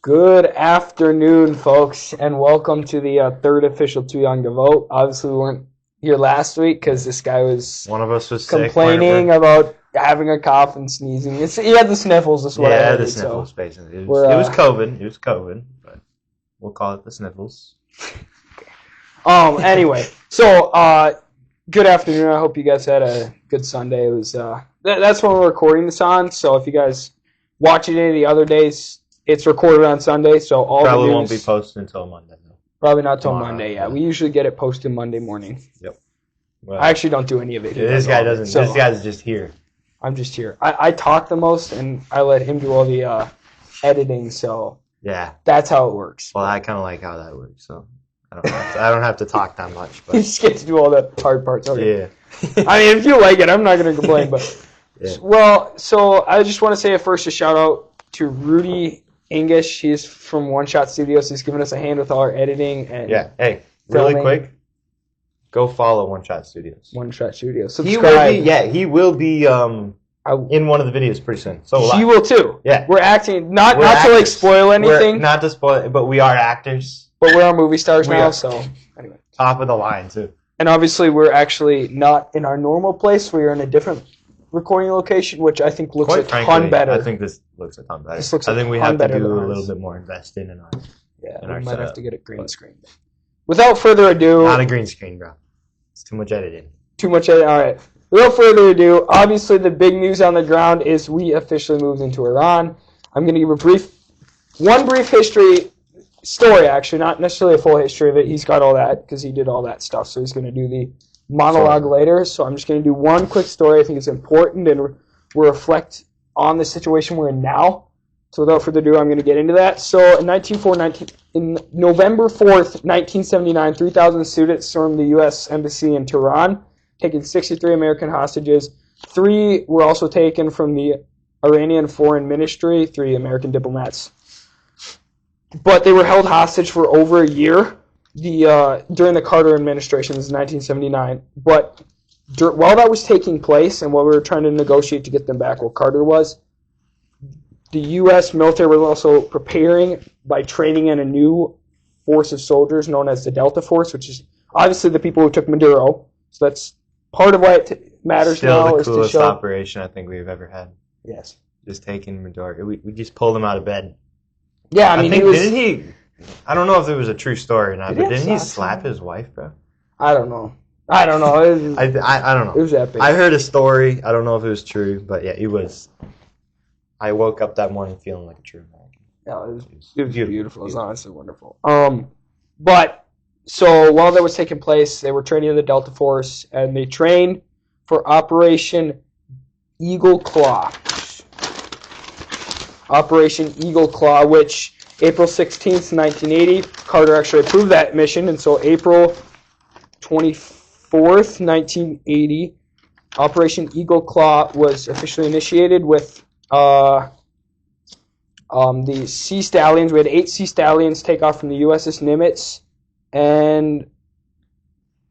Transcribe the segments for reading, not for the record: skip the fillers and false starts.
Good afternoon, folks, and welcome to the third official Too Young to Vote. Obviously, we weren't here last week because this guy was one of us was complaining about having a cough and sneezing. He had the sniffles, is what I heard. The sniffles, so basically. It was COVID. It was COVID, but we'll call it the sniffles. Anyway, so good afternoon. I hope you guys had a good Sunday. It was that's when we're recording this on. So if you guys watch it any of the other days, it's recorded on Sunday. So all probably the news won't be posted until Monday. Though. Probably not till Monday. Yeah, we usually get it posted Monday morning. Yep. Well, I actually don't do any of it. This guy doesn't. So this guy's just here. I'm just here. I talk the most, and I let him do all the editing. So yeah, that's how it works. Well, I kind of like how that works. So. I don't have to talk that much. But. You just get to do all the hard parts. Okay. Yeah. I mean, if you like it, I'm not going to complain. But yeah. Well, so I just want to say first a shout out to Rudy English. He's from One Shot Studios. He's giving us a hand with all our editing and Hey, really quick, go follow One Shot Studios. One Shot Studios. Subscribe. He will be in one of the videos pretty soon. So he will too. Yeah, we're acting not to like spoil anything. Not to spoil, but we are actors. But we're movie stars now, so anyway. Top of the line, too. And obviously, we're actually not in our normal place. We are in a different recording location, which I think looks ton better. I think this looks a ton better. I think we have to do a little bit more investing in our we might have to get a green screen. Without further ado... Not a green screen, bro. It's too much editing. Too much editing, all right. Without further ado, obviously the big news on the ground is we officially moved into Iran. I'm going to give one brief history... story, actually, not necessarily a full history of it. He's got all that because he did all that stuff, so he's going to do the monologue later. So I'm just going to do one quick story. I think it's important and we'll reflect on the situation we're in now. So without further ado, I'm going to get into that. So in November 4th, 1979, 3,000 students stormed the U.S. Embassy in Tehran, taking 63 American hostages. 3 were also taken from the Iranian Foreign Ministry, 3 American diplomats. But they were held hostage for over a year during the Carter administration. This is 1979. But while that was taking place and while we were trying to negotiate to get them back, while Carter was, the U.S. military was also preparing by training in a new force of soldiers known as the Delta Force, which is obviously the people who took Maduro. So that's part of why it matters now. Still the coolest operation I think we've ever had. Yes. Just taking Maduro. We just pulled him out of bed. Yeah, I mean, didn't he? I don't know if it was a true story or not, but didn't he slap his wife, bro? I don't know. I don't know. I don't know. It was epic. I heard a story. I don't know if it was true, but yeah, it was. I woke up that morning feeling like a true American. Yeah, it was beautiful. It was honestly wonderful. But so while that was taking place, they were training in the Delta Force, and they trained for Operation Eagle Claw. Operation Eagle Claw, which April 16th, 1980, Carter actually approved that mission, and so April 24th, 1980, Operation Eagle Claw was officially initiated with the Sea Stallions. We had 8 Sea Stallions take off from the USS Nimitz and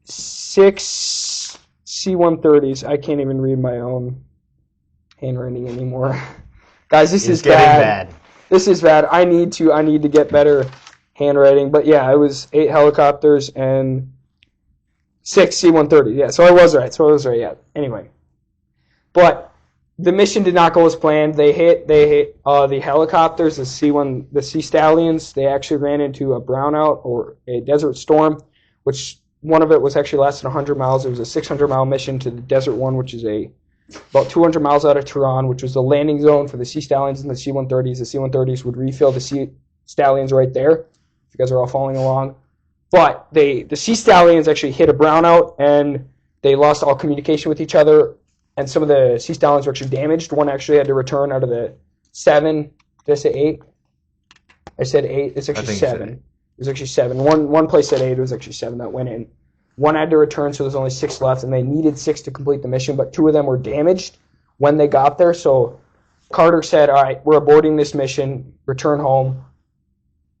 6 C-130s. I can't even read my own handwriting anymore. Guys, this is bad. This is bad. I need to get better handwriting. But yeah, it was 8 helicopters and 6 C-130. Yeah, so I was right. Yeah. Anyway, but the mission did not go as planned. They hit the helicopters, the Sea Stallions. They actually ran into a brownout or a desert storm, which one of it was actually lasted 100 miles. It was a 600-mile mission to the desert one, which is about 200 miles out of Tehran, which was the landing zone for the Sea Stallions and the C-130s. The C-130s would refill the Sea Stallions right there, if you guys are all following along. But the Sea Stallions actually hit a brownout, and they lost all communication with each other, and some of the Sea Stallions were actually damaged. One actually had to return out of the 7. Did I say 8? I said 8. It's actually 7. It was actually 7. One place said 8. It was actually 7 that went in. 1 had to return, so there's only 6 left, and they needed 6 to complete the mission, but 2 of them were damaged when they got there. So Carter said, all right, we're aborting this mission, return home.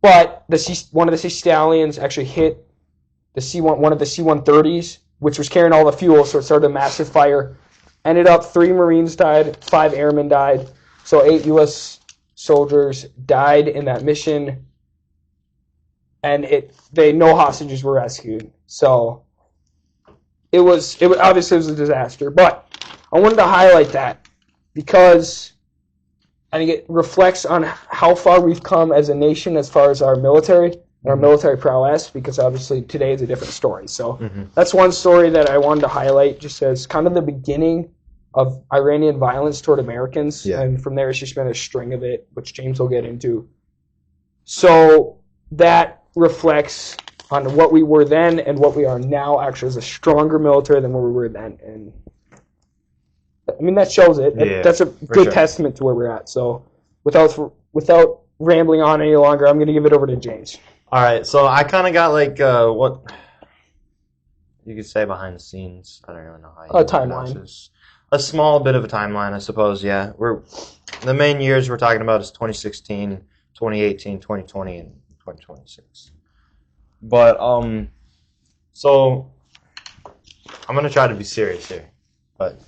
But one of the Sea Stallions actually hit one of the C-130s, which was carrying all the fuel, so it started a massive fire. Ended up 3 Marines died, 5 airmen died, so 8 U.S. soldiers died in that mission, and no hostages were rescued. So it was obviously it was a disaster. But I wanted to highlight that because I think it reflects on how far we've come as a nation as far as our military and our military prowess, because obviously today is a different story. So that's one story that I wanted to highlight just as kind of the beginning of Iranian violence toward Americans. Yeah. And from there, it's just been a string of it, which James will get into. So that reflects on what we were then and what we are now, actually, as a stronger military than what we were then. And I mean, that shows it. Yeah, that's a good testament to where we're at. So without rambling on any longer, I'm going to give it over to James. All right. So I kind of got like what you could say behind the scenes. I don't really know how you timeline. This. A small bit of a timeline, I suppose. Yeah. The main years we're talking about is 2016, 2018, 2020, and 2026. But so I'm going to try to be serious here. But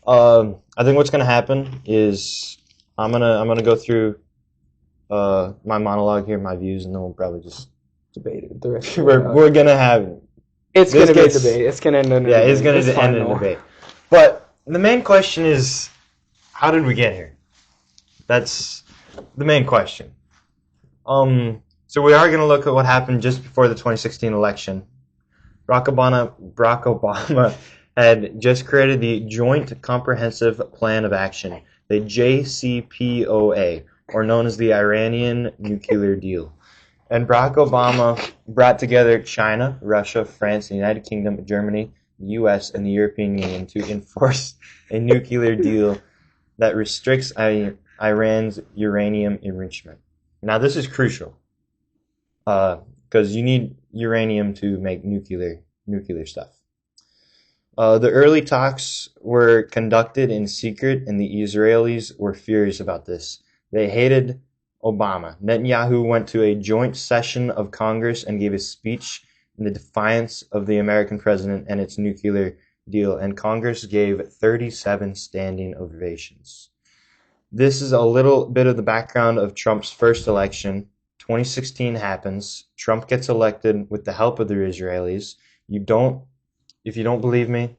I think what's going to happen is I'm gonna go through my monologue here, my views, and then we'll probably just debate it. The rest we're gonna have it's gonna be a debate. It's gonna end in a debate. It's gonna end in a debate. But the main question is, how did we get here? That's the main question. So we are gonna look at what happened just before the 2016 election. Barack Obama had just created the Joint Comprehensive Plan of Action, the JCPOA, or known as the Iranian Nuclear Deal. And Barack Obama brought together China, Russia, France, the United Kingdom, Germany, the U.S., and the European Union to enforce a nuclear deal that restricts Iran's uranium enrichment. Now, this is crucial because you need uranium to make nuclear stuff. The early talks were conducted in secret, and the Israelis were furious about this. They hated Obama. Netanyahu went to a joint session of Congress and gave a speech in the defiance of the American president and its nuclear deal, and Congress gave 37 standing ovations. This is a little bit of the background of Trump's first election. 2016 happens. Trump gets elected with the help of the Israelis. If you don't believe me,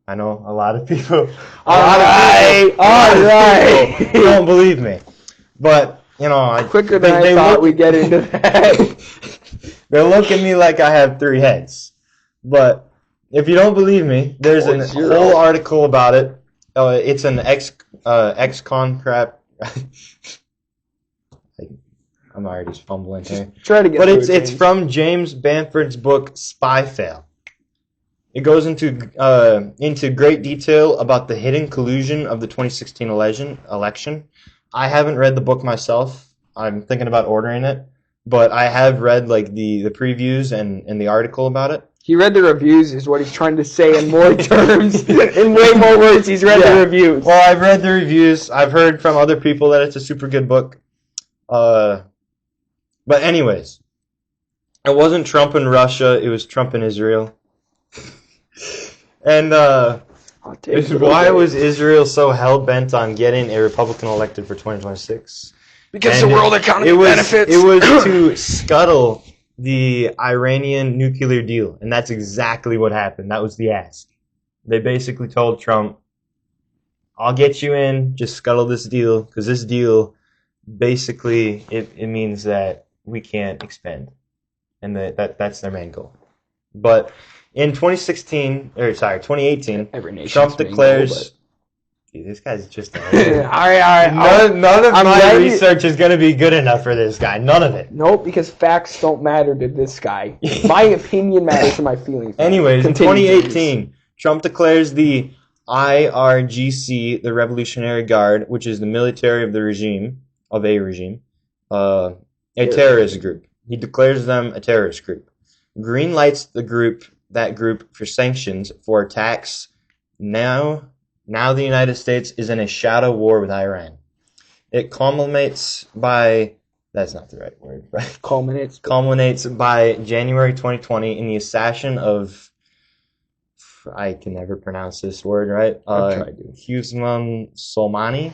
I know a lot of people. All right. Don't believe me, but quicker than I thought we'd get into that. They look at me like I have 3 heads, but if you don't believe me, there's a whole article about it. It's an ex-con crap. I'm already fumbling here. Try to get. But it's from James Bamford's book Spy Fail. It goes into great detail about the hidden collusion of the 2016 election. I haven't read the book myself. I'm thinking about ordering it, but I have read like the previews and the article about it. He read the reviews, is what he's trying to say in more terms. In way more words, he's read the reviews. Well, I've read the reviews. I've heard from other people that it's a super good book. But anyways, it wasn't Trump and Russia. It was Trump and Israel. And why was Israel so hell-bent on getting a Republican elected for 2026? Because the world economy benefits. It was to scuttle the Iranian nuclear deal, and that's exactly what happened. That was the ask. They basically told Trump, I'll get you in, just scuttle this deal, because this deal, basically, it means that we can't expand. And that's their main goal. But in 2018, Trump declares... This guy's just... all right. None of my research is going to be good enough for this guy. None of it. Nope, because facts don't matter to this guy. My opinion matters to my feelings. Anyways, in 2018, Trump declares the IRGC, the Revolutionary Guard, which is the military of a regime, a terrorist group. He declares them a terrorist group. Green lights that group for sanctions for attacks. Now the United States is in a shadow war with Iran. It culminates by... That's not the right word. Right? Culminates by January 2020 in the assassination of... I can never pronounce this word, right? Husman Soleimani.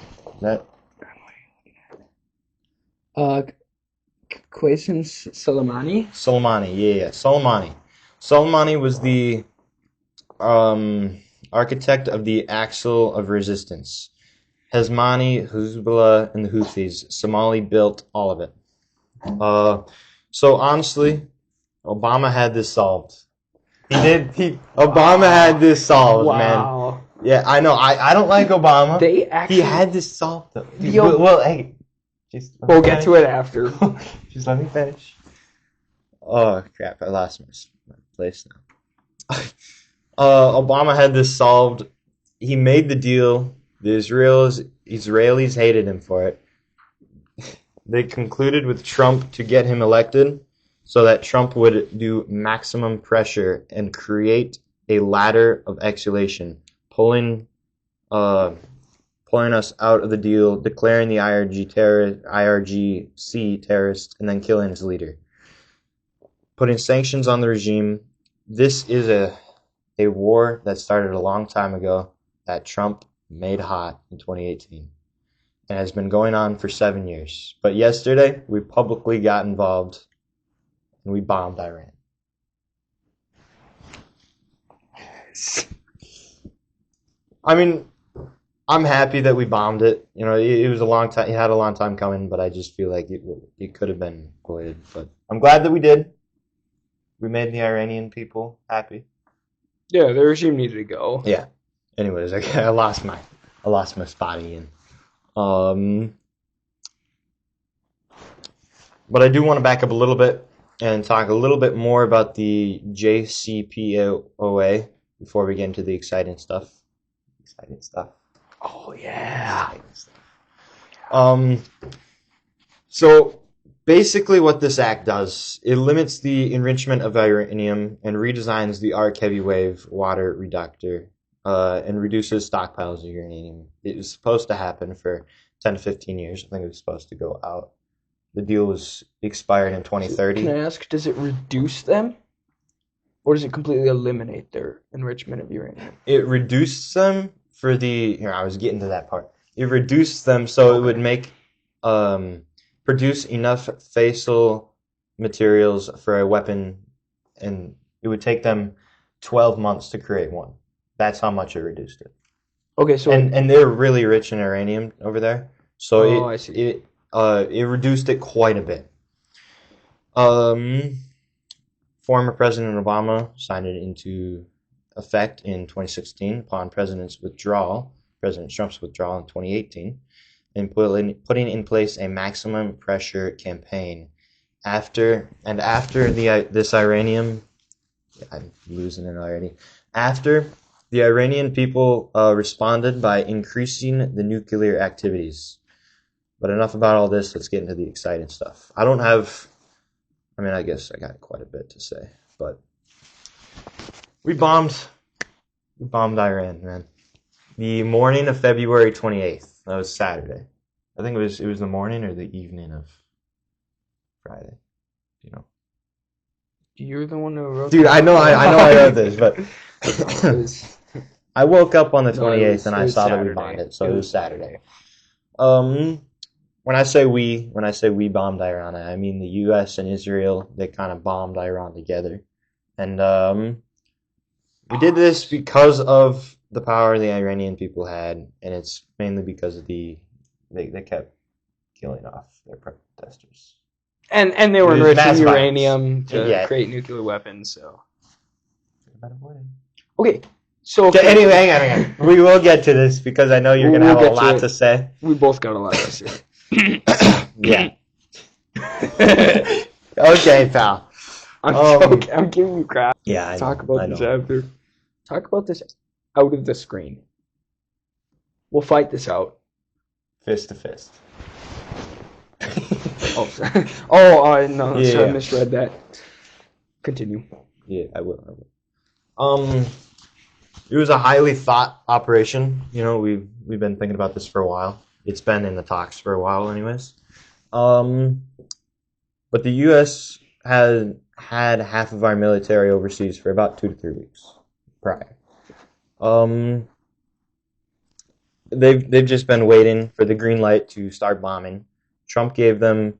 Uh, Qasim Soleimani. Soleimani, yeah. Soleimani. Soleimani was the architect of the Axle of Resistance. Hezmani, Hezbollah, and the Houthis. Somali built all of it. So honestly, Obama had this solved. He did. Obama had this solved, man. Yeah, I know. I don't like Obama. He had this solved though. Well, hey, we'll get to it after. Just let me finish. Oh crap! I lost my place now. Obama had this solved. He made the deal. The Israelis hated him for it. They concluded with Trump to get him elected so that Trump would do maximum pressure and create a ladder of escalation, pulling us out of the deal, declaring the IRGC terrorist, and then killing its leader. Putting sanctions on the regime. This is a war that started a long time ago that Trump made hot in 2018 and has been going on for 7 years. But yesterday, we publicly got involved and we bombed Iran. I mean, I'm happy that we bombed it. You know, it was a long time. It had a long time coming, but I just feel like it could have been avoided. But I'm glad that we did. We made the Iranian people happy. Yeah, the regime needed to go. Yeah. Anyways, I lost my spot again. But I do want to back up a little bit and talk a little bit more about the JCPOA before we get into the exciting stuff. Exciting stuff. Oh yeah. So basically what this act does, it limits the enrichment of uranium and redesigns the arc heavy wave water reductor and reduces stockpiles of uranium. It was supposed to happen for 10 to 15 years. I think it was supposed to go out. The deal was expired in 2030. Can I ask, does it reduce them? Or does it completely eliminate their enrichment of uranium? It reduced them for the... Here, I was getting to that part. It reduced them so it would make... produce enough fissile materials for a weapon, and it would take them 12 months to create one. That's how much it reduced it. Okay, so... And they're really rich in uranium over there. So I see. It reduced it quite a bit. Former President Obama signed it into effect in 2016 upon President Trump's withdrawal in 2018, and putting in place a maximum pressure campaign. After this Iranian, I'm losing it already. After the Iranian people responded by increasing the nuclear activities. But enough about all this. Let's get into the exciting stuff. I guess I got quite a bit to say, but we bombed Iran, man. The morning of February 28th. That was Saturday. I think it was the morning or the evening of Friday. You know. You're the one who wrote. Dude, I know I wrote this, but I woke up on the 28th and I saw that we bombed it, so it was Saturday. When I say we bombed Iran, I mean the U.S. and Israel. They kind of bombed Iran together, and we did this because of the power the Iranian people had, and it's mainly because of they kept killing off their protesters. And they were enriching uranium to create nuclear weapons. So okay. So anyway, hang on. We will get to this because I know you're gonna have a lot to say. We both got a lot to say. Yeah. Okay, pal. I'm giving you crap. Yeah, Talk about this after. Talk about this out of the screen. We'll fight this out. Fist to fist. Oh, sorry. Oh, no, yeah. Sorry, I misread that. Continue. Yeah, I will. It was a highly thought operation. You know, we've been thinking about this for a while. It's been in the talks for a while, anyways. But the U.S. had half of our military overseas for about 2 to 3 weeks prior. They've just been waiting for the green light to start bombing. Trump gave the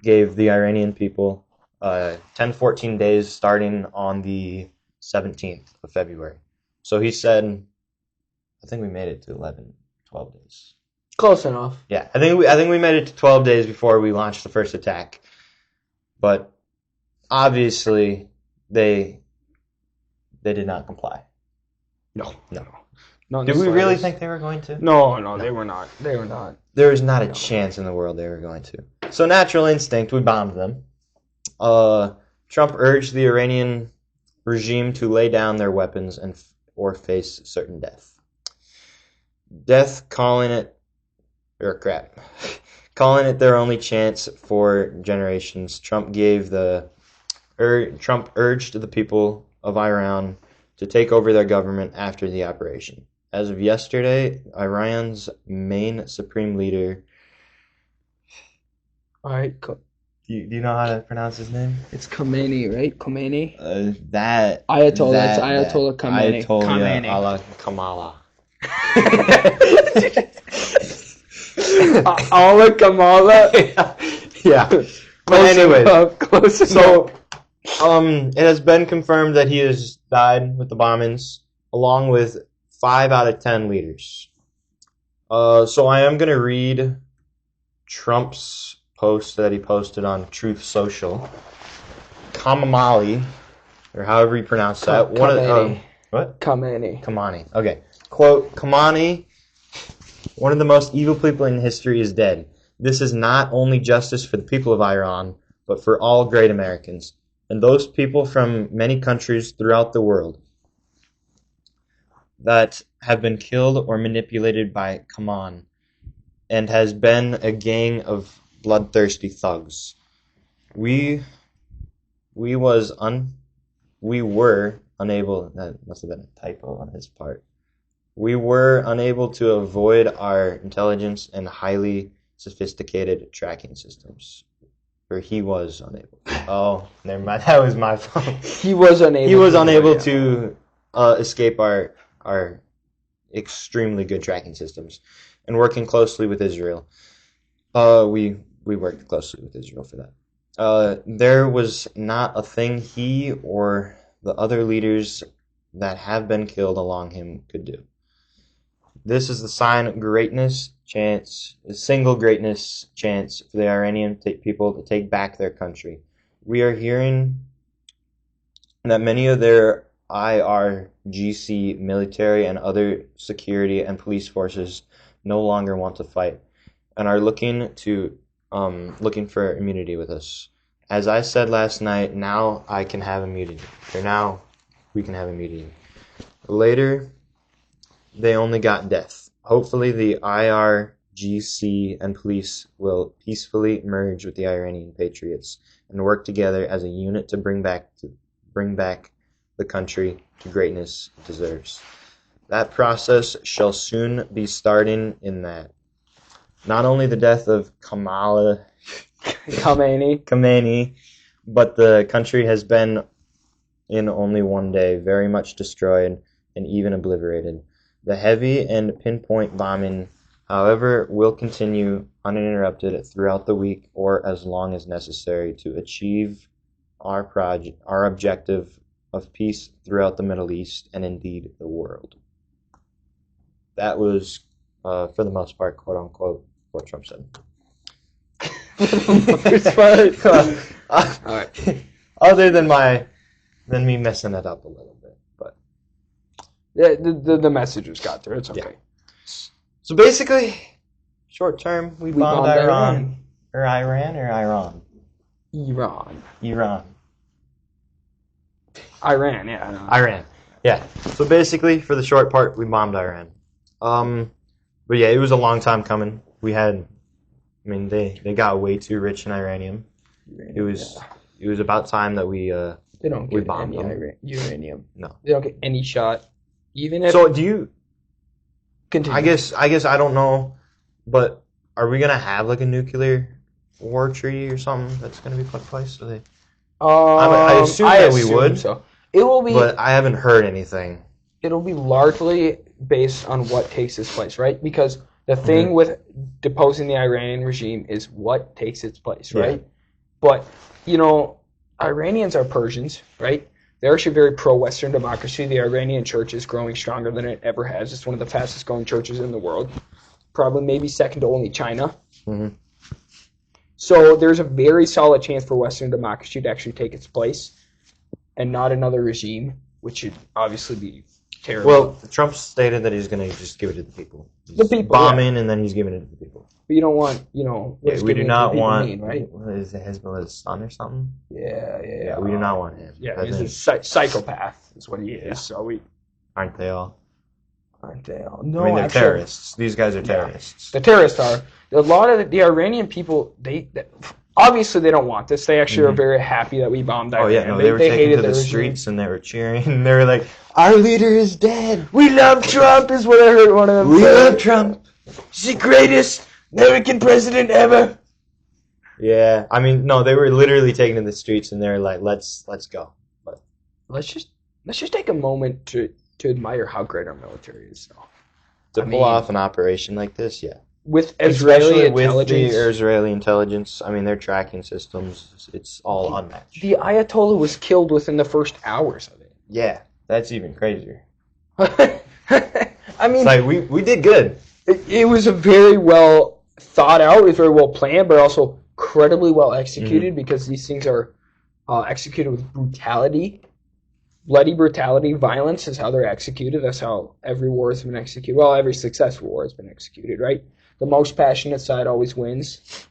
Iranian people 10, 14 days starting on the 17th of February. So he said, I think we made it to 11, 12 days. Close enough. Yeah, I think we made it to 12 days before we launched the first attack. But obviously, they did not comply. No. Did we really think they were going to? No, they were not. They were not. There was not a chance in the world they were going to. So natural instinct, we bombed them. Trump urged the Iranian regime to lay down their weapons or face certain death. Calling it their only chance for generations. Trump urged the people of Iran to take over their government after the operation. As of yesterday, Iran's main supreme leader. All right. Do you know how to pronounce his name? It's Khomeini, right? Khomeini? Ayatollah. It's Ayatollah Khomeini. Ayatollah Allah Kamala. Allah Kamala? Yeah. But anyways, close enough. It has been confirmed that he has died with the bombings, along with 5 out of 10 leaders. So I am going to read Trump's post that he posted on Truth Social. Kamali, or however you pronounce that. What? Kamani. Okay. Quote, Kamani, one of the most evil people in history, is dead. This is not only justice for the people of Iran, but for all great Americans, and those people from many countries throughout the world that have been killed or manipulated by Kaman, and has been a gang of bloodthirsty thugs. We were unable, that must have been a typo on his part. We were unable to avoid our intelligence and highly sophisticated tracking systems. Or he was unable. Oh, never mind. That was my fault. He was unable to escape our extremely good tracking systems, and working closely with Israel. We worked closely with Israel for that. There was not a thing he or the other leaders that have been killed along him could do. This is the sign of single greatness chance for the Iranian people to take back their country. We are hearing that many of their IRGC military and other security and police forces no longer want to fight and are looking for immunity with us. As I said last night, now I can have immunity. Or now we can have immunity. Later, they only got death. Hopefully the IRGC and police will peacefully merge with the Iranian patriots and work together as a unit to bring back the country to greatness it deserves. That process shall soon be starting in that. Not only the death of Khomeini, but the country has been in only one day very much destroyed and even obliterated. The heavy and pinpoint bombing, however, will continue uninterrupted throughout the week or as long as necessary to achieve our objective of peace throughout the Middle East and indeed the world. That was, for the most part, quote unquote, what Trump said. All right. Other than me messing it up a little bit, but yeah, the message was got there. It's okay. Yeah. So basically, short term, we bombed Iran. Iran. Iran, yeah. Iran, yeah. So basically, for the short part, we bombed Iran. But yeah, it was a long time coming. They got way too rich in uranium. It was about time that we don't get bombed any uranium. No, they don't get any shot. Even if. So do you? Continue. I guess I don't know, but are we gonna have like a nuclear war treaty or something that's gonna be put in place? I assume that we would. So. It will be. But I haven't heard anything. It'll be largely based on what takes its place, right? Because The thing with deposing the Iranian regime is what takes its place, right? Yeah. But, Iranians are Persians, right? They're actually very pro-Western democracy. The Iranian church is growing stronger than it ever has. It's one of the fastest growing churches in the world. Probably maybe second to only China. Mm-hmm. So there's a very solid chance for Western democracy to actually take its place and not another regime, which should obviously be terrible. Well, Trump stated that he's going to just give it to the people. The people, bombing, and then he's giving it to the people. But you don't want, we do not want. mean, right? What is it, Hezbollah's son or something? Yeah. We do not want him. Yeah, he's a psychopath, is what he is. Yeah. So aren't they all? No, I mean, they're actually, terrorists. These guys are terrorists. The terrorists are. A lot of the Iranian people, they obviously they don't want this. They actually are very happy that we bombed Iran. Oh yeah, no, they were taken to the streets and they were cheering. They were like, "Our leader is dead. We love Trump," is what I heard one of them say. We love Trump. He's the greatest American president ever. Yeah, I mean, no, they were literally taken to the streets and they're like, "Let's go." But let's just take a moment to admire how great our military is. To pull off an operation like this, yeah. With Israeli intelligence. With the Israeli intelligence, I mean, their tracking systems, it's all unmatched. The Ayatollah was killed within the first hours of it. Yeah, that's even crazier. I mean, it's like we did good. It was a very well thought out, it was very well planned, but also incredibly well executed because these things are executed with brutality. Bloody brutality, violence is how they're executed. That's how every war has been executed. Well, every successful war has been executed, right? The most passionate side always wins,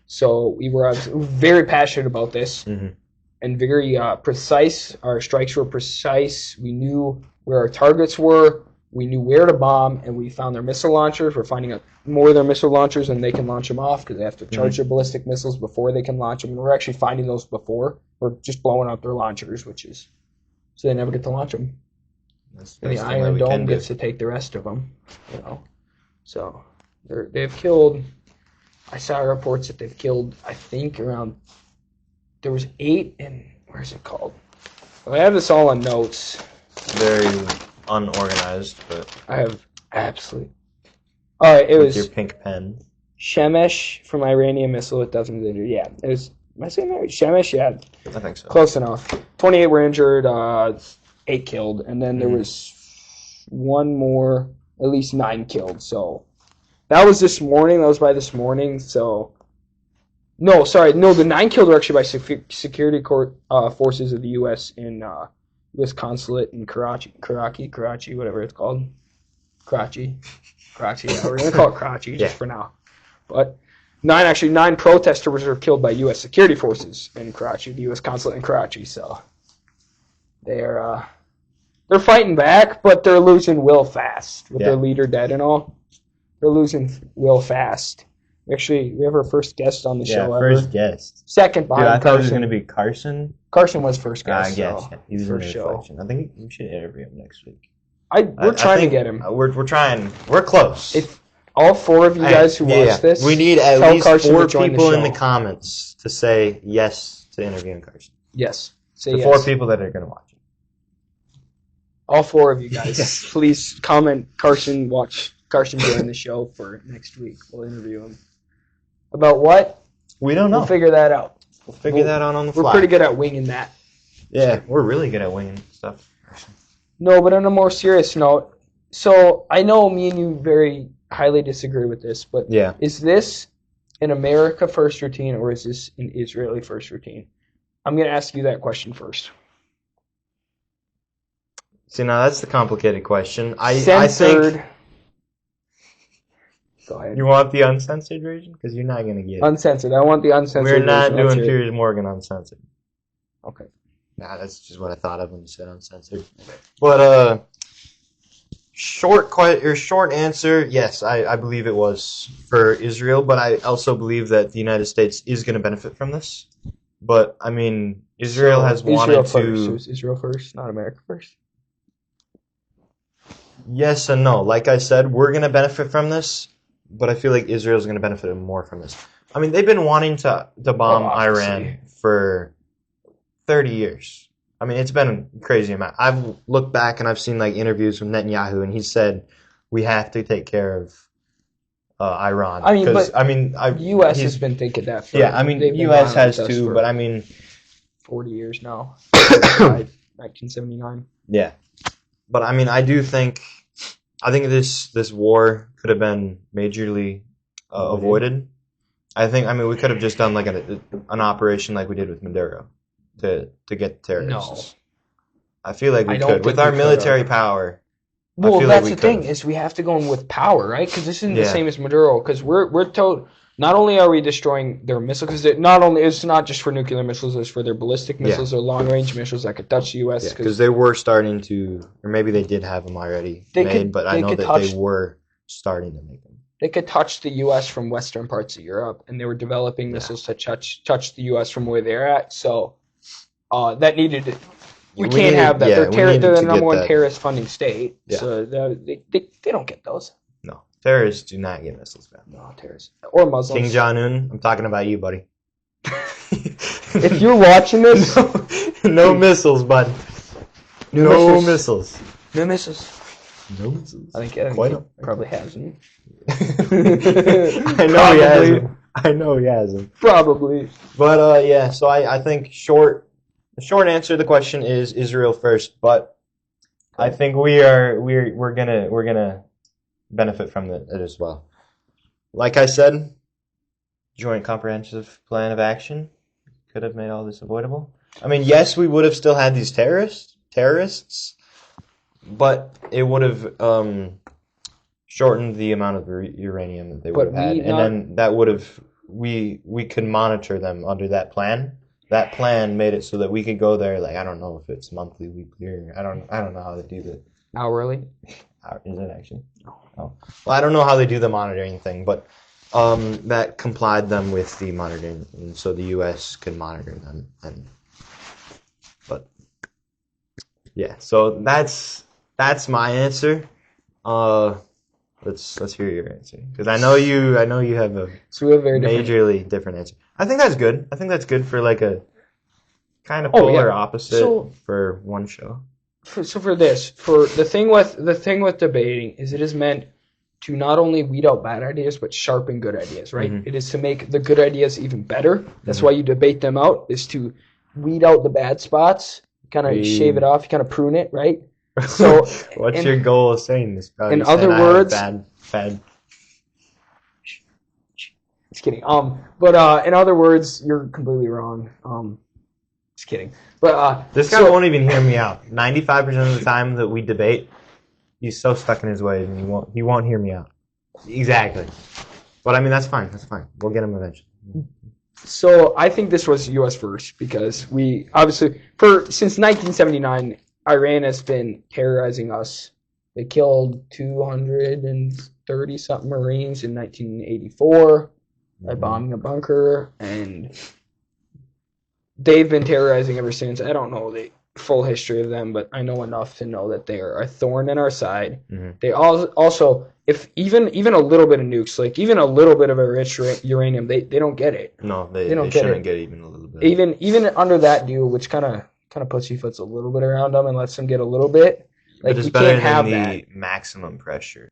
So we were very passionate about this and very precise. Our strikes were precise. We knew where our targets were. We knew where to bomb, and we found their missile launchers. We're finding out more of their missile launchers, and they can launch them off because they have to charge their ballistic missiles before they can launch them. And we're actually finding those before. We're just blowing up their launchers, so they never get to launch them. And the Iron Dome gets to take the rest of them, So they've killed. I saw reports that they've killed. I think there was 8 in where's it called? Well, I have this all on notes. Very unorganized, but I have absolutely. All right, it was your pink pen. Shemesh from Iranian missile. It doesn't injured. Yeah, it was. Am I saying that right? Shemesh? Yeah, I think so. Close enough. 28 were injured. 8 killed, and then there was one more. At least 9 killed. So that was this morning. That was by this morning. So no, sorry, no. The 9 killed were actually by security forces of the U.S. in U.S. consulate in Karachi, whatever it's called. Karachi. Yeah, we're gonna call it Karachi just for now. But 9 protesters were killed by U.S. security forces in Karachi, the U.S. consulate in Karachi. So they're fighting back, but they're losing Will fast with their leader dead and all. They're losing Will fast. We have our first guest on the show ever. First guest. Second behind Carson. I thought it was going to be Carson. Carson was first guest. I guess. So he was in the show. reflection. I think we should interview him next week. We're trying to get him. We're trying. We're close. If all 4 of you guys who watch this, we need at least Carson 4 people in the comments to say yes to interviewing Carson. Yes. Say the 4 people that are going to watch it. All 4 of you guys, please comment Carson join the show for next week. We'll interview him. About what? We don't know. We'll figure that out. We'll figure that out on the fly. We're pretty good at winging that. Yeah, we're really good at winging stuff. No, but on a more serious note, so I know me and you very highly disagree with this, but is this an America first routine or is this an Israeli first routine? I'm going to ask you that question first. See, now that's the complicated question. Censored. I think... Go ahead. You want the uncensored version? Because you're not going to get it. Uncensored. I want the uncensored version. We're not version. doing Piers Morgan uncensored. Okay. Nah, that's just what I thought of when you said uncensored. But, short answer, yes, I believe it was for Israel, but I also believe that the United States is going to benefit from this. But, I mean, Israel has wanted to... It was Israel first, not America first? Yes and no. Like I said, we're going to benefit from this, but I feel like Israel's going to benefit more from this. I mean, they've been wanting to bomb Iran for 30 years. I mean, it's been a crazy amount. I've looked back and I've seen like interviews with Netanyahu, and he said we have to take care of Iran. I mean, but the U.S. has been thinking that for. Yeah, I mean, U.S. has too, but 40 years now. 1979. Yeah, but I do think, this war could have been majorly avoided. I think, we could have just done like an operation like we did with Maduro to get terrorists. No. I feel like we could with our military power. Well, that's the thing is we have to go in with power, right? Because this isn't the same as Maduro. Because we're told not only are we destroying their missiles, because not only it's not just for nuclear missiles, it's for their ballistic missiles or long range missiles that could touch the U.S. Because they were starting to, or maybe they did have them already made, but I know that they were starting to make them. They could touch the U.S. from western parts of Europe, and they were developing missiles to touch the U.S. from where they're at. So that needed. We can't have that. They're the number one terrorist funding state. Yeah. So they don't get those. No. Terrorists do not get missiles back. No, terrorists. Or Muslims. King Jong-un, I'm talking about you, buddy. If you're watching this... No missiles, bud. No missiles. No missiles. No missiles. I think he probably hasn't. I know he hasn't. I know he hasn't. Probably. But, so I think the short answer to the question is Israel first, but I think we're gonna benefit from it as well. Like I said, joint comprehensive plan of action could have made all this avoidable. Yes, we would have still had these terrorists, but it would have shortened the amount of uranium that they would have had, and then that would have we could monitor them under that plan. That plan made it so that we could go there. Like, I don't know if it's monthly, weekly, or I don't know how they do the hourly. Is it actually? No. Oh. Well, I don't know how they do the monitoring thing, but that complied them with the monitoring, and so the U.S. could monitor them. But yeah, so that's my answer. Let's hear your answer, because I know you have a majorly different answer. I think that's good. I think that's good for like a kind of polar opposite for one show. For the thing with debating is it is meant to not only weed out bad ideas but sharpen good ideas, right? Mm-hmm. It is to make the good ideas even better. That's why you debate them out, is to weed out the bad spots, kind of shave it off, you kind of prune it, right? So what's your goal of saying this? In other words, bad. Just kidding. But in other words, you're completely wrong. Just kidding. But this guy won't even hear me out. 95% of the time that we debate, he's so stuck in his ways, and he won't hear me out. Exactly. But that's fine. That's fine. We'll get him eventually. So I think this was U.S. first, because we obviously since 1979, Iran has been terrorizing us. They killed 230 something Marines in 1984. By bombing a bunker, and they've been terrorizing ever since. I don't know the full history of them, but I know enough to know that they are a thorn in our side. Mm-hmm. They also, if even a little bit of nukes, like even a little bit of enriched uranium, they don't get it. No, they shouldn't get even a little bit. Even under that deal, which kind of pussyfoots a little bit around them and lets them get a little bit. Like, but it's better than the maximum pressure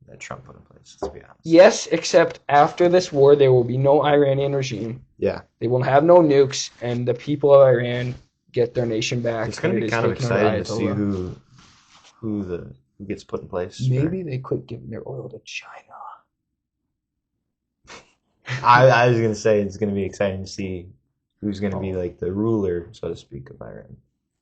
that Trump put in place, let's be honest. Yes, except after this war, there will be no Iranian regime. Yeah. They will have no nukes, and the people of Iran get their nation back. It's going to be kind of exciting to see who gets put in place. Maybe they quit giving their oil to China. I was going to say it's going to be exciting to see who's going to be like the ruler, so to speak, of Iran.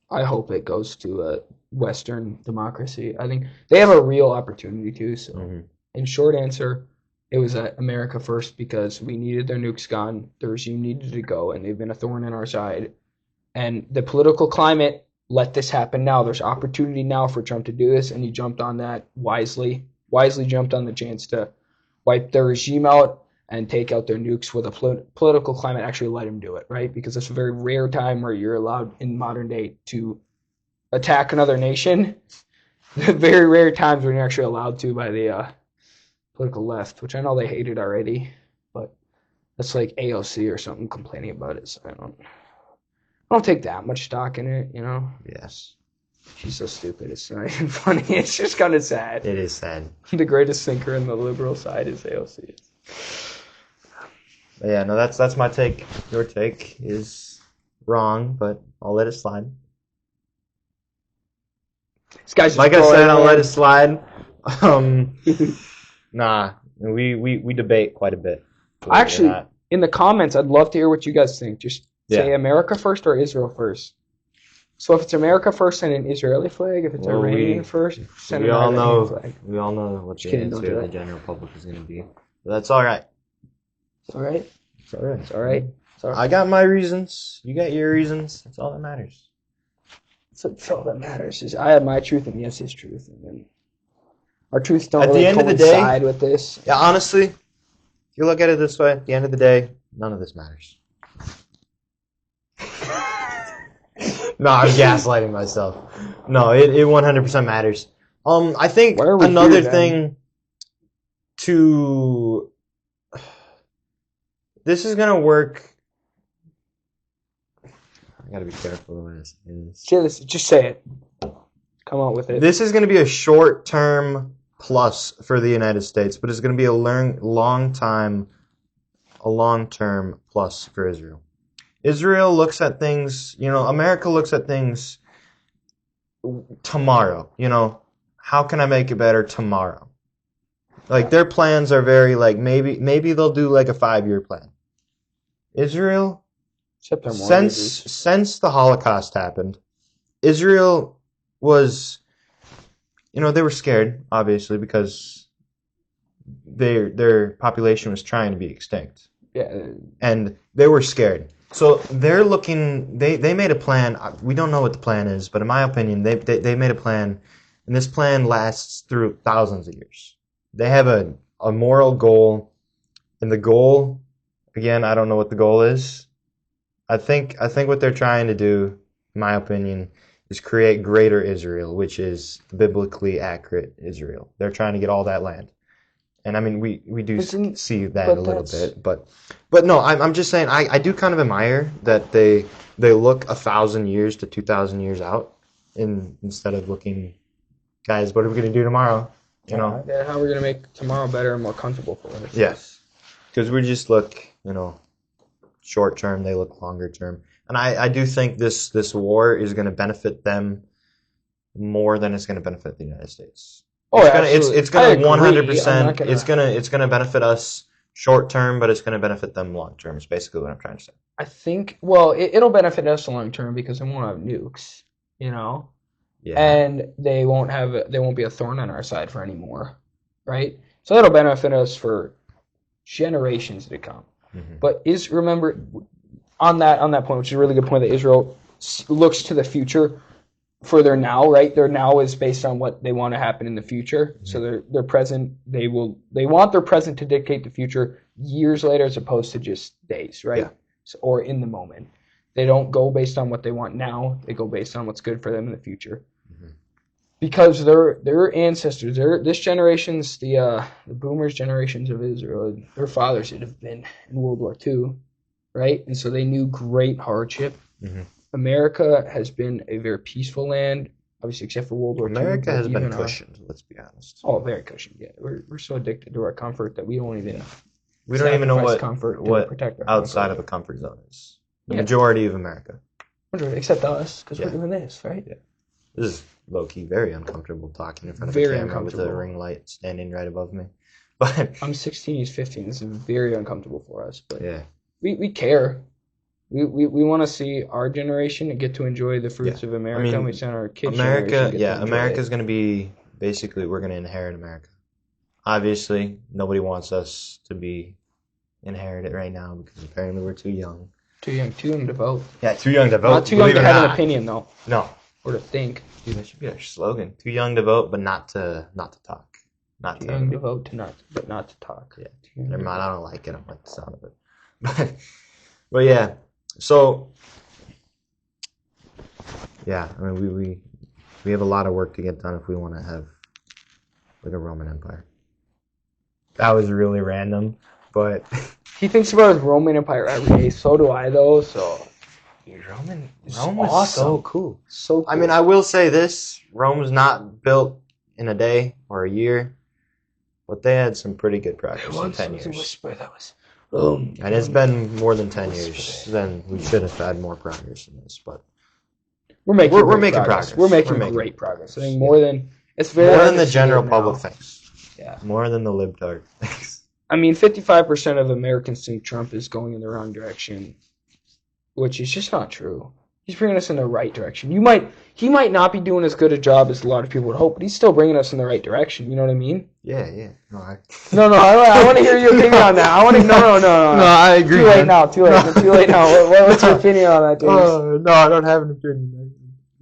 I hope it goes to a Western democracy. I think they have a real opportunity to. So, in short answer, it was America first, because we needed their nukes gone. The regime needed to go, and they've been a thorn in our side. And the political climate let this happen now. There's opportunity now for Trump to do this, and he jumped on that wisely. Wisely jumped on the chance to wipe their regime out and take out their nukes where the political climate actually let him do it, right? Because it's a very rare time where you're allowed in modern day to attack another nation. Very rare times when you're actually allowed to by the political left, which I know they hate it already, but that's like AOC or something complaining about it. So I don't take that much stock in it, you know. Yes. She's so stupid. It's not even funny. It's just kind of sad. It is sad. The greatest thinker in the liberal side is AOC. Yeah, no, that's my take. Your take is wrong, but I'll let it slide. This guy's like I said, I'll let it slide. Nah, we debate quite a bit. Actually, in the comments, I'd love to hear what you guys think. Just say America first or Israel first. So if it's America first, send an Israeli flag. If it's Iranian first, send an Iranian flag. We all know what the answer of the general public is going to be. But that's all right. It's all right. It's all right. It's all right. It's all right. I got my reasons. You got your reasons. That's all that matters. That's all that matters. Is I have my truth and yes, his truth, and then our truths don't at really the end coincide of the day, with this. Yeah, honestly, if you look at it this way, at the end of the day, none of this matters. No, I'm gaslighting myself. No, it 100% matters. I think another thing to this is gonna work. I gotta be careful when I say this. Just say it. Come on with it. This is gonna be a short-term plus for the United States, but it's gonna be a long-term plus for Israel. Israel looks at things, America looks at things tomorrow, how can I make it better tomorrow? Like their plans are very like maybe they'll do like a 5-year plan. Israel, since the Holocaust happened, Israel was, they were scared, obviously, because their population was trying to be extinct. Yeah. And they were scared. So they're looking. They made a plan. We don't know what the plan is, but in my opinion, they made a plan, and this plan lasts through thousands of years. They have a moral goal, and the goal, again, I don't know what the goal is. I think what they're trying to do, in my opinion, is create greater Israel, which is the biblically accurate Israel. They're trying to get all that land. And I mean, we do see that a little bit, but no, I'm just saying I do kind of admire that they look 1,000 years to 2,000 years out, instead of looking, guys, what are we gonna do tomorrow? How are we gonna make tomorrow better and more comfortable for us? Yes, because we just look, short term. They look longer term, and I do think this war is gonna benefit them more than it's gonna benefit the United States. It's gonna 100%. It's gonna benefit us short term, but it's gonna benefit them long term. Is basically what I'm trying to say. I think. Well, it'll benefit us long term because they won't have nukes, Yeah. And they won't be a thorn on our side for anymore, right? So that'll benefit us for generations to come. Mm-hmm. But remember on that point, which is a really good point, that Israel looks to the future. For their now, right? Their now is based on what they want to happen in the future. Mm-hmm. So their present, they want their present to dictate the future years later, as opposed to just days, right? Yeah. Or in the moment. They don't go based on what they want now. They go based on what's good for them in the future. Mm-hmm. Because their ancestors, this generation's the boomers' generations of Israel, their fathers would have been in World War II, right? And so they knew great hardship. Mm-hmm. America has been a very peaceful land, obviously, except for World War II. America has been cushioned, let's be honest. Oh, very cushioned, yeah. We're so addicted to our comfort that we don't even know what outside of a comfort zone is. The majority of America. Except us, because we're doing this, right? Yeah. This is low-key very uncomfortable talking in front of a camera with a ring light standing right above me. But I'm 16, he's 15. This is very uncomfortable for us. But yeah. We care. We want to see our generation get to enjoy the fruits of America, and we send our kids. America's going to be basically, we're going to inherit America. Obviously, nobody wants us to be inherited right now because apparently we're too young. Too young to vote. Yeah, too young to vote. Not too young to have an opinion, though. No. Or to think. Dude, that should be our slogan. Too young to vote, but not to talk. Too young to vote, but not to talk. Yeah. Never mind. I don't like it. I don't like the sound of it. But yeah. So, yeah, I mean, we have a lot of work to get done if we want to have like a Roman Empire. That was really random, but he thinks about his Roman Empire every day. So do I, though. So Rome was so cool. So cool. I mean, I will say this: Rome was not built in a day or a year, but they had some pretty good progress in 10 years. Whisper that was Rome. And it's been more than 10 years. Then we should have had more progress in this, but we're making progress. We're making great progress. I think more than the general public thinks. Yeah. More than the libtard thinks. I mean, 55% of Americans think Trump is going in the wrong direction, which is just not true. He's bringing us in the right direction. He might not be doing as good a job as a lot of people would hope, but he's still bringing us in the right direction. You know what I mean? Yeah. No, I want to hear your opinion on that. No, I agree. Too late now. Too late now. What's your opinion on that, James? No, I don't have an opinion.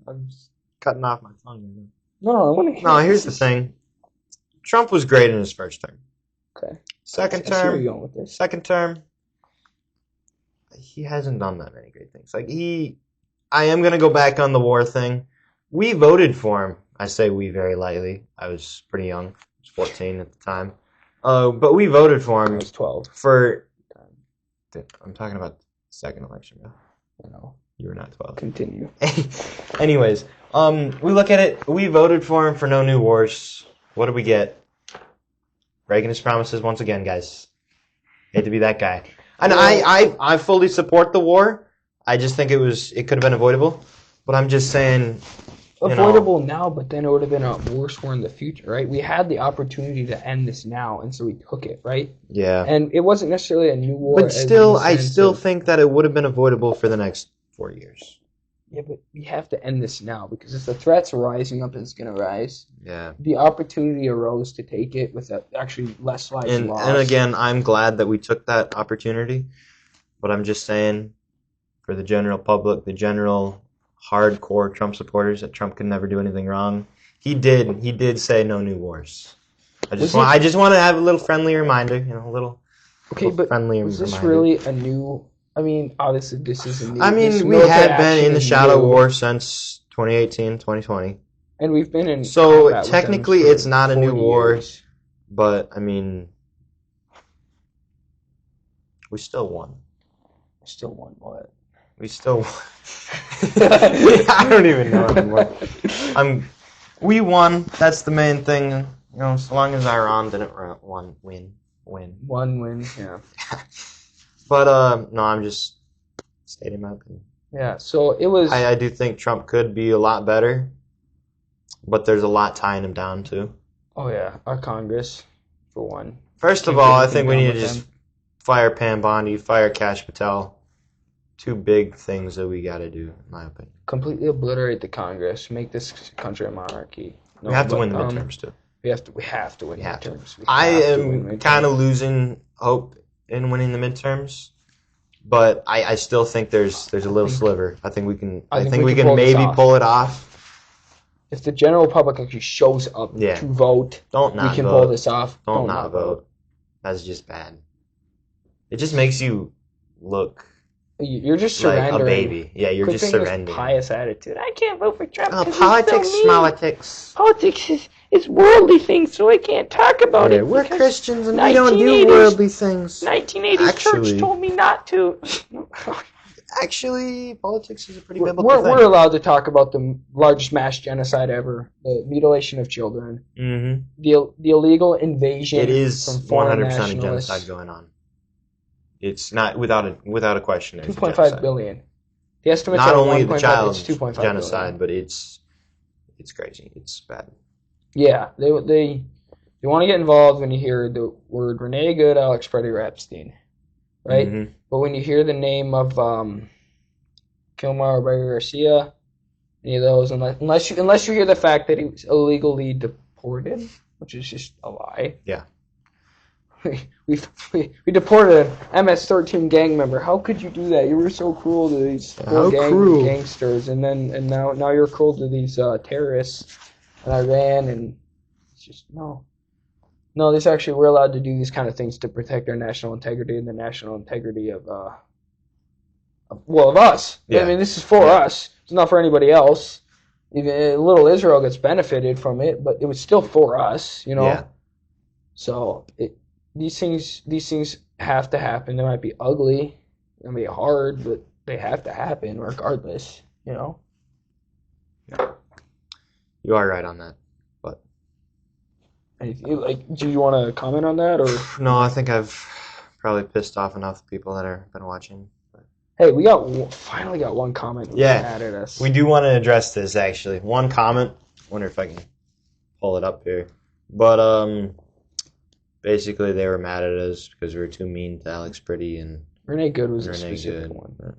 I'm just cutting off my tongue. No, I want to hear. No, here's the thing. Trump was great in his first term. Okay. Second I see where you're going with this. Second term, he hasn't done that many great things. I am going to go back on the war thing. We voted for him. I say we very lightly. I was pretty young. I was 14 at the time. But we voted for him. I was 12. I'm talking about the second election. I know. You were not 12. Continue. Anyways, we look at it. We voted for him for no new wars. What did we get? Reaganist promises once again, guys. Hate to be that guy. And I fully support the war. I just think it could have been avoidable. But I'm just saying, avoidable now, but then it would have been a worse war in the future, right? We had the opportunity to end this now, and so we took it, right? Yeah. And it wasn't necessarily a new war. But still, I still think that it would have been avoidable for the next 4 years. Yeah, but we have to end this now because if the threat's rising up, it's going to rise. Yeah. The opportunity arose to take it with actually less lives lost. And again, I'm glad that we took that opportunity, but I'm just saying, for the general public, the general hardcore Trump supporters, that Trump could never do anything wrong. He did say no new wars. I just want to have a little friendly reminder, a little. Okay, but was this really a new? I mean, obviously this is a new. I mean, we had been in the shadow war since 2018, 2020. And we've been in. So technically, it's not a new war, but I mean, we still won. Still won what? We still won. I don't even know anymore. We won. That's the main thing. So long as Iran didn't win. One win, yeah. But no, I'm just stating my opinion. Yeah, so it was. I do think Trump could be a lot better, but there's a lot tying him down too. Oh yeah, our Congress, for one. First of all, I think we need to just fire Pam Bondi, fire Kash Patel. Two big things that we got to do, in my opinion. Completely obliterate the Congress. Make this country a monarchy. We have to win the midterms too. We have to win the midterms. I am kind of losing hope in winning the midterms, but I still think there's a little sliver. I think we can. I think we can maybe pull it off. If the general public actually shows up to vote, we can pull this off. Don't not vote. That's just bad. It just makes you look. You're just surrendering. Like a baby. Yeah, you're just surrendering. Pious attitude. I can't vote for Trump. Politics. Politics is worldly things, so I can't talk about it. We're Christians and we don't do worldly things. 1980s church told me not to. Actually, politics is a pretty biblical thing. We're allowed to talk about the largest mass genocide ever, the mutilation of children, the illegal invasion. It is from foreign 100% a genocide going on. It's not without a question. 2.5 billion. The estimates not are only the child 2.5 genocide, but it's crazy. It's bad. Yeah, they want to get involved when you hear the word Renee Good, Alex Predator Epstein, right? Mm-hmm. But when you hear the name of Kilmar or Garcia, any of those, unless you hear the fact that he was illegally deported, which is just a lie. Yeah. We deported an MS-13 gang member. How could you do that? You were so cruel to these gangsters, and now you're cruel to these terrorists in Iran, and it's just no. This actually we're allowed to do these kind of things to protect our national integrity and the national integrity of us. Yeah. I mean, this is for us. It's not for anybody else. Even little Israel gets benefited from it, but it was still for us, Yeah. So these things have to happen. They might be ugly, they might be hard, but they have to happen regardless, you know? Yeah. You are right on that. But do you want to comment on that, or? No, I think I've probably pissed off enough people that have been watching. Hey, we finally got one comment mad at us. We do want to address this, actually. One comment. Wonder if I can pull it up here. But, basically, they were mad at us because we were too mean to Alex Pretty and Renee Good was a specific one.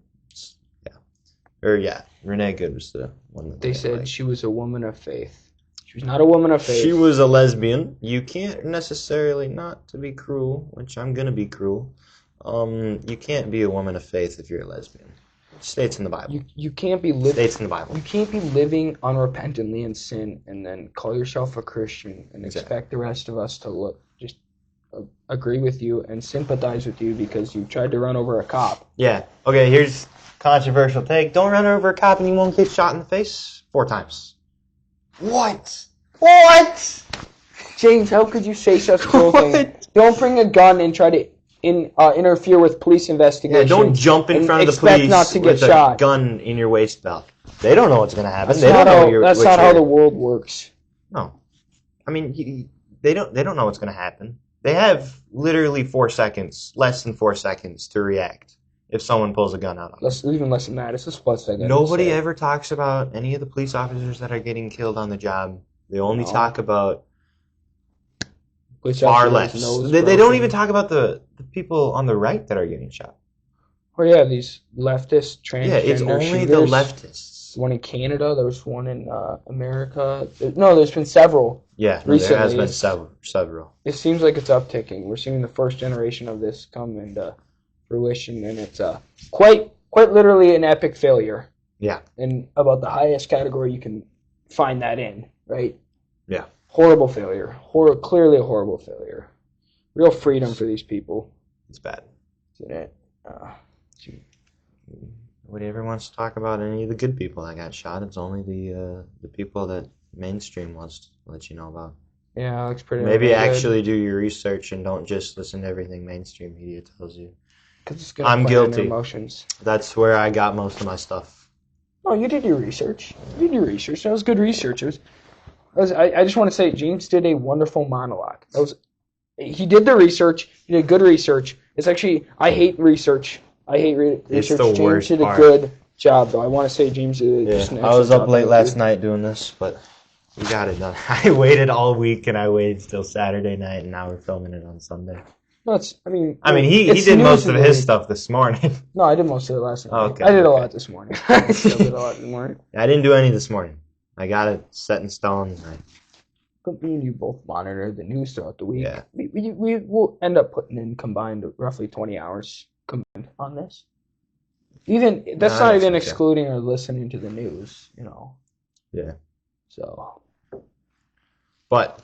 Renee Good was the one that they said she was a woman of faith. She was not a woman of faith. She was a lesbian. You can't necessarily, not to be cruel, which I'm going to be cruel, you can't be a woman of faith if you're a lesbian. It states in the Bible. You can't be living. States in the Bible. You can't be living unrepentantly in sin and then call yourself a Christian and expect the rest of us to agree with you and sympathize with you because you tried to run over a cop. Yeah. Okay, here's controversial take. Don't run over a cop and you won't get shot in the face 4 times. What? James, how could you say such cruel things? Don't bring a gun and try to interfere with police investigations. Yeah, don't jump in front of the police not to get with shot. a gun in your waist belt. They don't know what's going to happen. That's not how the world works. No. I mean, they don't know what's going to happen. They have literally 4 seconds, less than 4 seconds to react if someone pulls a gun out on them. Even less than that. It's a split second. Nobody ever talks about any of the police officers that are getting killed on the job. They only talk about far left. They don't even talk about the people on the right that are getting shot. Oh yeah, these leftist transgender. Yeah, it's only shooters. the leftists. One in Canada. There was one in America. No, there's been several. Yeah, recently. There has been several. It seems like it's upticking. We're seeing the first generation of this come into fruition, and it's quite literally an epic failure. Yeah. And about the highest category you can find that in, right? Yeah. Horrible failure. Clearly a horrible failure. Real freedom for these people. It's bad. Isn't it? Nobody ever wants to talk about any of the good people that got shot. It's only the people that mainstream wants to let you know about. Yeah, Alex Pretty. Maybe actually do your research and don't just listen to everything mainstream media tells you. I'm guilty. Emotions. That's where I got most of my stuff. Oh, you did your research. That was good research. I just want to say, James did a wonderful monologue. He did the research. He did good research. It's actually, I hate research. Research. It's the worst James did a good job, though. I want to say James did just an excellent job. I was up late last night doing this, but we got it done. I waited all week, and I waited till Saturday night, and now we're filming it on Sunday. No, he did most of his stuff this morning. No, I did most of it last night. Okay. I did a lot this morning. I still did a lot this morning. I didn't do any this morning. I got it set in stone. But me and you both monitor the news throughout the week. Yeah. We will end up putting in combined roughly 20 hours combined on this. That's not even excluding or listening to the news, you know. Yeah. So. But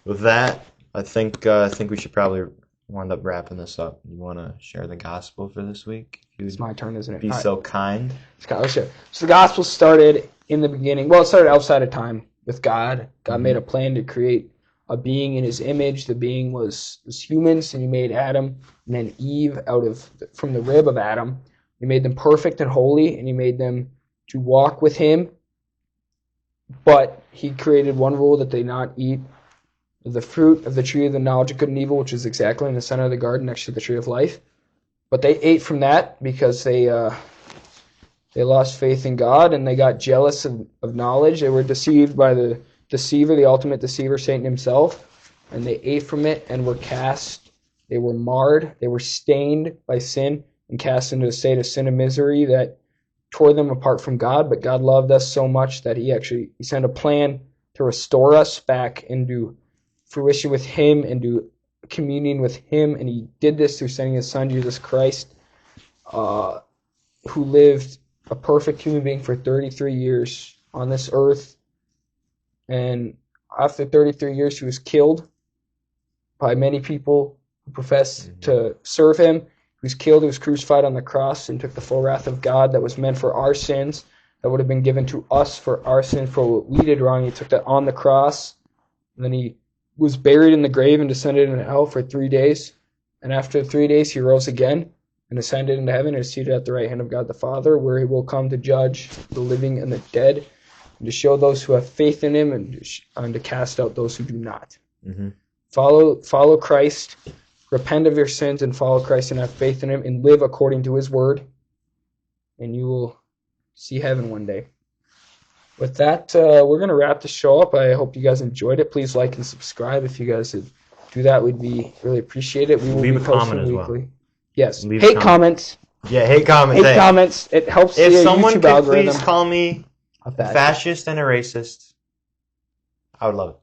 with that, I think we should probably wind up wrapping this up. You want to share the gospel for this week? It's my turn, isn't it? Be so kind. I'll share. So the gospel started in the beginning. Well, it started outside of time with God. God made a plan to create a being in His image. The being was humans, and He made Adam and then Eve from the rib of Adam. He made them perfect and holy, and He made them to walk with Him. But He created one rule that they not eat the fruit of the tree of the knowledge of good and evil, which is exactly in the center of the garden next to the tree of life. But they ate from that because they lost faith in God, and they got jealous of knowledge. They were deceived by the deceiver, the ultimate deceiver, Satan himself, and they ate from it and were cast. They were marred. They were stained by sin and cast into a state of sin and misery that tore them apart from God. But God loved us so much that He sent a plan to restore us back into fruition with Him and do communion with Him, and He did this through sending His Son Jesus Christ, who lived a perfect human being for 33 years on this earth, and after 33 years He was killed by many people who professed to serve Him. He was killed, He was crucified on the cross, and took the full wrath of God that was meant for our sins, that would have been given to us for our sins, for what we did wrong. He took that on the cross, and then He was buried in the grave and descended into hell for 3 days. And after 3 days, He rose again. and ascended into heaven and is seated at the right hand of God the Father, where he will come to judge the living and the dead, and to show those who have faith in him and to cast out those who do not. Mm-hmm. Follow Christ, repent of your sins and follow Christ and have faith in him and live according to his word, and you will see heaven one day. With that, we're going to wrap the show up. I hope you guys enjoyed it. Please like and subscribe. If you guys would do that, we'd be really appreciate it. We will leave be a comment as weekly. well. Yes. Leave hate comments. Yeah, hate comments. Hate comments. It helps if the someone YouTube could algorithm. please call me a fascist and a racist, I would love it.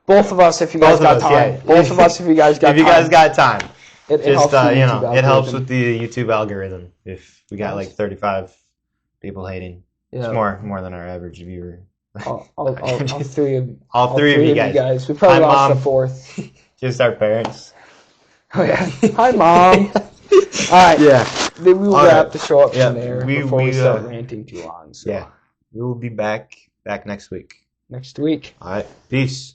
Both of us, if you guys got time. Yeah. Both of us, if you guys got time. If you guys got time. It helps it helps with the YouTube algorithm. If we got like 35 people hating, it's more than our average viewer. All three of you guys. We probably lost Mom. the fourth. Just our parents. Oh yeah. Hi, Mom. All right. Yeah. Then we will wrap the show up from there before we start ranting too long. So. Yeah. We will be back next week. Next week. All right. Peace.